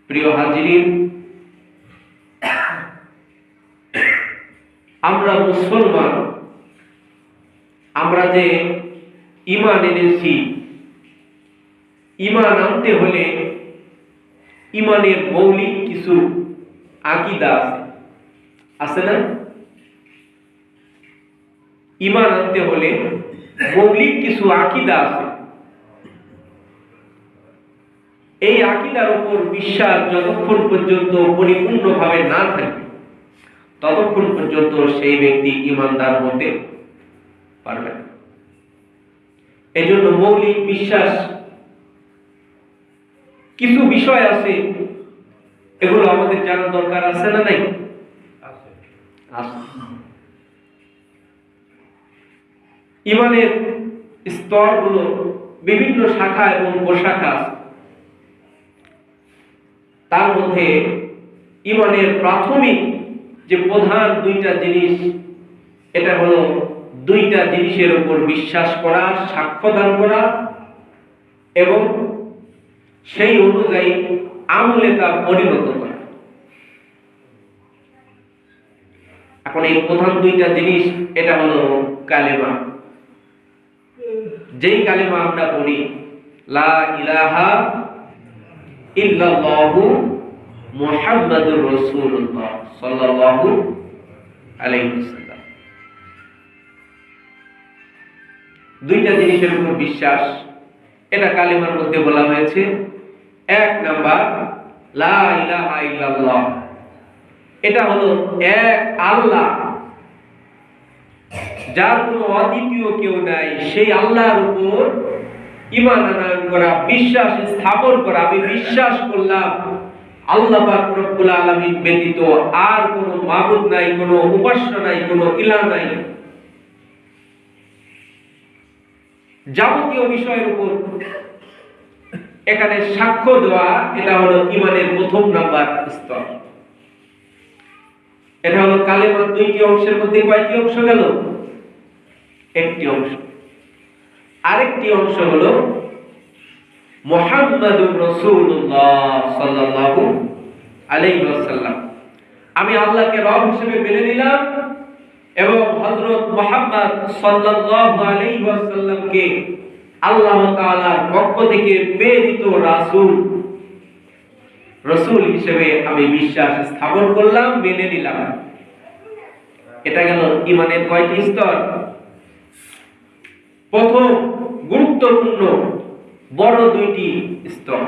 প্রিয় হাজিরিন, আমরা মুসলমান, আমরা যে ঈমান এনেছি, ঈমান আনতে হলে ঈমানের মৌলিক কিছু আকীদা আছে না? ঈমান আনতে হলে মৌলিক কিছু আকীদা আছে। এই আকীদার উপর বিশ্বাস যতক্ষণ পর্যন্ত পরিপূর্ণভাবে না থাকবে ততক্ষণ পর্যন্ত সেই ব্যক্তি ঈমানদার হতে পারবে না। এজন্য মৌলিক বিশ্বাস কিছু বিষয় আছে, এগুলো আমাদের জানা দরকার আছে না নাই? ঈমানের স্তরগুলো বিভিন্ন শাখা এবং উপশাখা আছে। তার মধ্যে ঈমানের প্রাথমিক যে প্রধান দুইটা জিনিস, এটা হলো দুইটা জিনিসের উপর বিশ্বাস করা, সাক্ষ্য দান করা এবং সেই অনুযায়ী আমলে তা পরিণত করা। এখন এই প্রধান দুইটা জিনিস, এটা হলো কালেমা। যেই কালেমা আমরা পড়ি, লা ইলাহা ইল্লাল্লাহু মুহাম্মাদুর রাসূলুল্লাহ সাল্লাল্লাহু আলাইহি ওয়াসাল্লাম, দুইটা জিনিসের উপর বিশ্বাস, এটা কালেমার মধ্যে বলা হয়েছে। এক নাম্বার লা ইলাহা ইল্লাল্লাহ, এটা হলো এক আল্লাহ, যার কোনো অদ্বিতীয় কেউ নাই, সেই আল্লাহর উপর ঈমান আনয়ন করা, বিশ্বাস স্থাপন করা। আমি বিশ্বাস করলাম আল্লাহ পাক রব্বুল আলামিন ব্যতীত আর কোনো মাবুদ নাই, কোনো উপাস্য নাই, কোনো ইলাহ নাই। যাবতীয় বিষয়ের উপর এখানে সাক্ষ্য দেওয়া, এটা হলো ঈমানের প্রথম নাম্বার স্তর। এটা হলো কালেমার দুইটি অংশের মধ্যে কয়টি অংশ গেল? একটি অংশ। আরেকটি অংশ হলো মুহাম্মাদুর রাসূলুল্লাহ সাল্লাল্লাহু আলাইহি ওয়াসাল্লাম, আমি আল্লাহকে রব হিসেবে মেনে নিলাম এবং হযরত মুহাম্মদ সাল্লাল্লাহু আলাইহি ওয়াসাল্লামকে আল্লাহ তাআলার পক্ষ থেকে প্রেরিত রাসূল হিসেবে আমি বিশ্বাস স্থাপন করলাম, মেনে নিলাম। এটা গেল ঈমানের কয়টি স্তর? প্রথম গুরুত্বপূর্ণ বড় দুইটি স্তর।